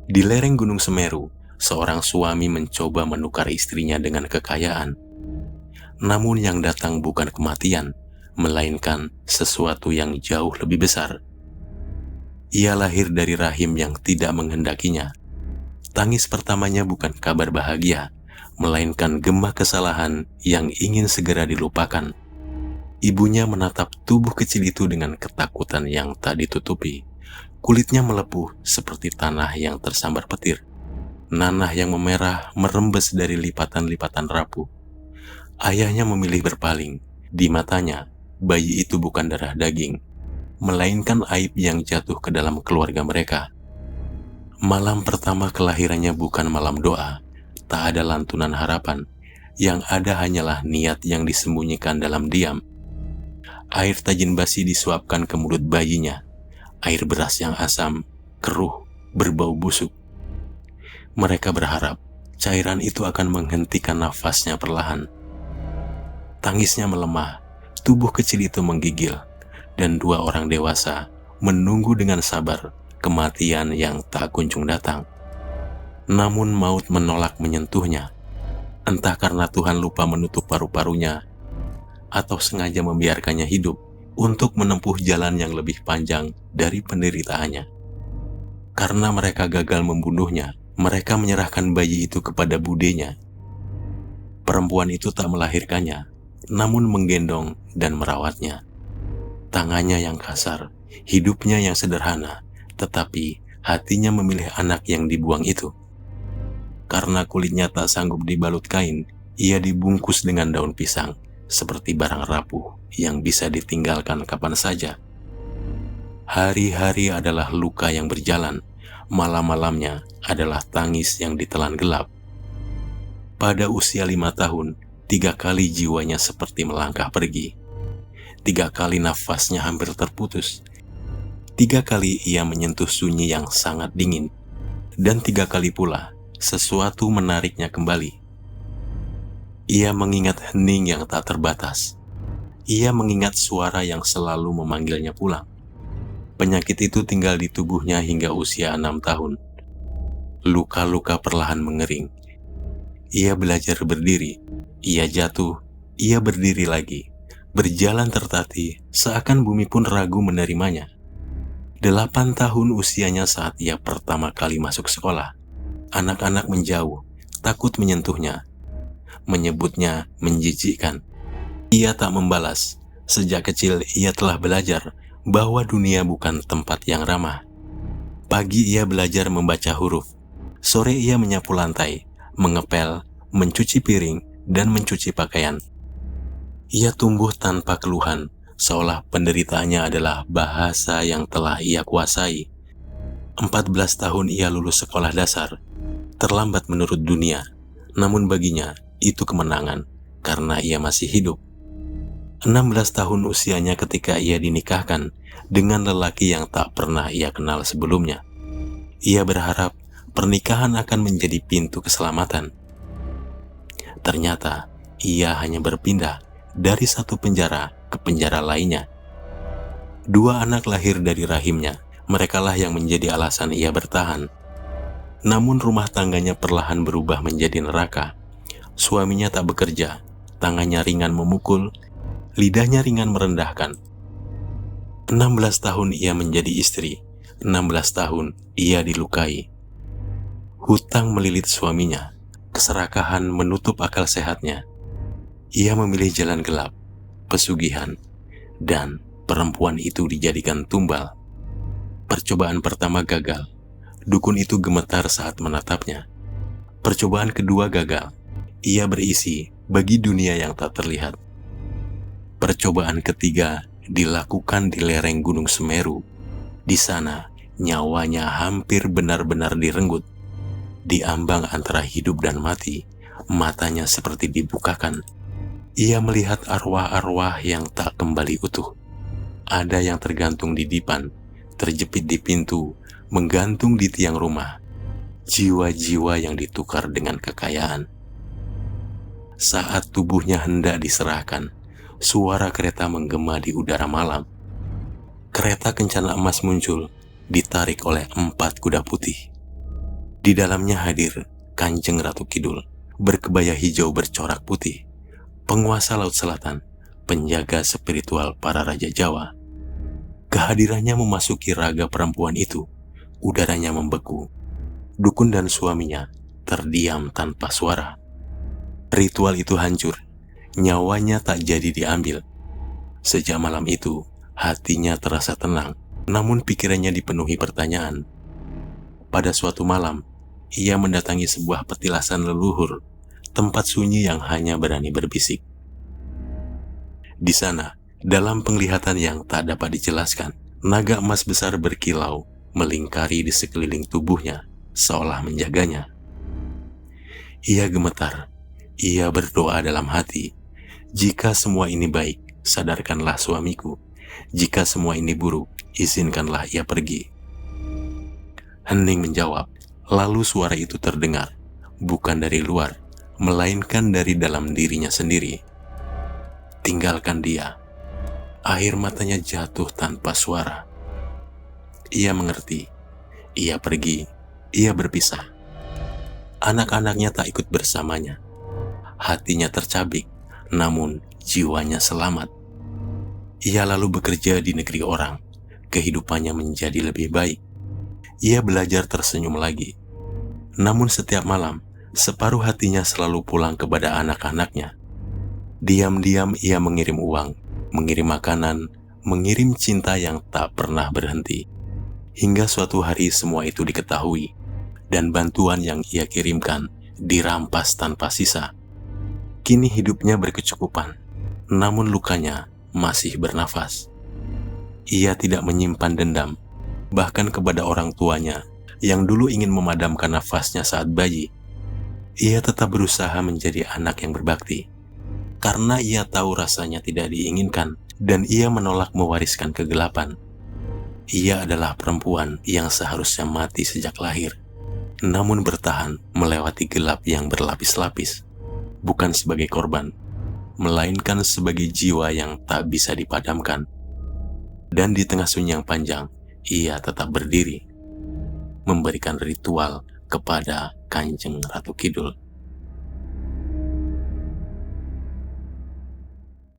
Di lereng Gunung Semeru, seorang suami mencoba menukar istrinya dengan kekayaan. Namun yang datang bukan kematian, melainkan sesuatu yang jauh lebih besar. Ia lahir dari rahim yang tidak menghendakinya. Tangis pertamanya bukan kabar bahagia, melainkan gema kesalahan yang ingin segera dilupakan. Ibunya menatap tubuh kecil itu dengan ketakutan yang tak ditutupi. Kulitnya melepuh seperti tanah yang tersambar petir. Nanah yang memerah merembes dari lipatan-lipatan rapuh. Ayahnya memilih berpaling. Di matanya, bayi itu bukan darah daging, melainkan aib yang jatuh ke dalam keluarga mereka. Malam pertama kelahirannya bukan malam doa, tak ada lantunan harapan. Yang ada hanyalah niat yang disembunyikan dalam diam. Air tajin basi disuapkan ke mulut bayinya. Air beras yang asam, keruh, berbau busuk. Mereka berharap cairan itu akan menghentikan nafasnya perlahan. Tangisnya melemah, tubuh kecil itu menggigil, dan dua orang dewasa menunggu dengan sabar kematian yang tak kunjung datang. Namun maut menolak menyentuhnya, entah karena Tuhan lupa menutup paru-parunya, atau sengaja membiarkannya hidup untuk menempuh jalan yang lebih panjang dari penderitaannya. Karena mereka gagal membunuhnya, mereka menyerahkan bayi itu kepada budenya. Perempuan itu tak melahirkannya, namun menggendong dan merawatnya. Tangannya yang kasar, hidupnya yang sederhana, tetapi hatinya memilih anak yang dibuang itu. Karena kulitnya tak sanggup dibalut kain, ia dibungkus dengan daun pisang, seperti barang rapuh yang bisa ditinggalkan kapan saja. Hari-hari adalah luka yang berjalan, malam-malamnya adalah tangis yang ditelan gelap. Pada usia 5 tahun, 3 kali jiwanya seperti melangkah pergi. 3 kali nafasnya hampir terputus. 3 kali ia menyentuh sunyi yang sangat dingin. Dan 3 kali pula, sesuatu menariknya kembali. Ia mengingat hening yang tak terbatas. Ia mengingat suara yang selalu memanggilnya pulang. Penyakit itu tinggal di tubuhnya hingga usia 6 tahun. Luka-luka perlahan mengering. Ia belajar berdiri. Ia jatuh. Ia berdiri lagi. Berjalan tertatih, seakan bumi pun ragu menerimanya. 8 tahun usianya saat ia pertama kali masuk sekolah. Anak-anak menjauh, takut menyentuhnya. Menyebutnya menjijikkan. Ia tak membalas. Sejak kecil ia telah belajar bahwa dunia bukan tempat yang ramah. Pagi ia belajar membaca huruf. Sore ia menyapu lantai, mengepel, mencuci piring, dan mencuci pakaian. Ia tumbuh tanpa keluhan, seolah penderitaannya adalah bahasa yang telah ia kuasai. 14 tahun ia lulus sekolah dasar. Terlambat menurut dunia, namun baginya itu kemenangan karena ia masih hidup. 16 tahun usianya ketika ia dinikahkan dengan lelaki yang tak pernah ia kenal sebelumnya. Ia berharap pernikahan akan menjadi pintu keselamatan. Ternyata ia hanya berpindah dari satu penjara ke penjara lainnya. 2 anak lahir dari rahimnya, merekalah yang menjadi alasan ia bertahan. Namun rumah tangganya perlahan berubah menjadi neraka. Suaminya tak bekerja, tangannya ringan memukul, lidahnya ringan merendahkan. 16 tahun ia menjadi istri, 16 tahun ia dilukai. Hutang melilit suaminya, keserakahan menutup akal sehatnya. Ia memilih jalan gelap, pesugihan, dan perempuan itu dijadikan tumbal. Percobaan pertama gagal, dukun itu gemetar saat menatapnya. Percobaan kedua gagal, ia berisi bagi dunia yang tak terlihat. Percobaan ketiga dilakukan di lereng Gunung Semeru. Di sana, nyawanya hampir benar-benar direnggut. Di ambang antara hidup dan mati, matanya seperti dibukakan. Ia melihat arwah-arwah yang tak kembali utuh. Ada yang tergantung di dipan, terjepit di pintu, menggantung di tiang rumah. Jiwa-jiwa yang ditukar dengan kekayaan. Saat tubuhnya hendak diserahkan, suara kereta menggema di udara malam. Kereta kencana emas muncul, ditarik oleh 4 kuda putih. Di dalamnya hadir Kanjeng Ratu Kidul, berkebaya hijau bercorak putih, penguasa Laut Selatan, penjaga spiritual para raja Jawa. Kehadirannya memasuki raga perempuan itu, udaranya membeku. Dukun dan suaminya terdiam tanpa suara. Ritual itu hancur, nyawanya tak jadi diambil. Sejak malam itu, hatinya terasa tenang, namun pikirannya dipenuhi pertanyaan. Pada suatu malam, ia mendatangi sebuah petilasan leluhur, tempat sunyi yang hanya berani berbisik. Di sana, dalam penglihatan yang tak dapat dijelaskan, naga emas besar berkilau melingkari di sekeliling tubuhnya, seolah menjaganya. Ia gemetar, ia berdoa dalam hati, "Jika semua ini baik, sadarkanlah suamiku. Jika semua ini buruk, izinkanlah ia pergi." Hening menjawab, lalu suara itu terdengar, bukan dari luar, melainkan dari dalam dirinya sendiri. "Tinggalkan dia." Air matanya jatuh tanpa suara. Ia mengerti. Ia pergi. Ia berpisah. Anak-anaknya tak ikut bersamanya. Hatinya tercabik, namun jiwanya selamat. Ia lalu bekerja di negeri orang. Kehidupannya menjadi lebih baik. Ia belajar tersenyum lagi. Namun setiap malam, separuh hatinya selalu pulang kepada anak-anaknya. Diam-diam ia mengirim uang, mengirim makanan, mengirim cinta yang tak pernah berhenti. Hingga suatu hari semua itu diketahui, dan bantuan yang ia kirimkan dirampas tanpa sisa. Kini hidupnya berkecukupan, namun lukanya masih bernafas. Ia tidak menyimpan dendam, bahkan kepada orang tuanya yang dulu ingin memadamkan nafasnya saat bayi. Ia tetap berusaha menjadi anak yang berbakti, karena ia tahu rasanya tidak diinginkan dan ia menolak mewariskan kegelapan. Ia adalah perempuan yang seharusnya mati sejak lahir, namun bertahan melewati gelap yang berlapis-lapis, bukan sebagai korban, melainkan sebagai jiwa yang tak bisa dipadamkan. Dan di tengah sunyi yang panjang, ia tetap berdiri, memberikan ritual kepada Kanjeng Ratu Kidul.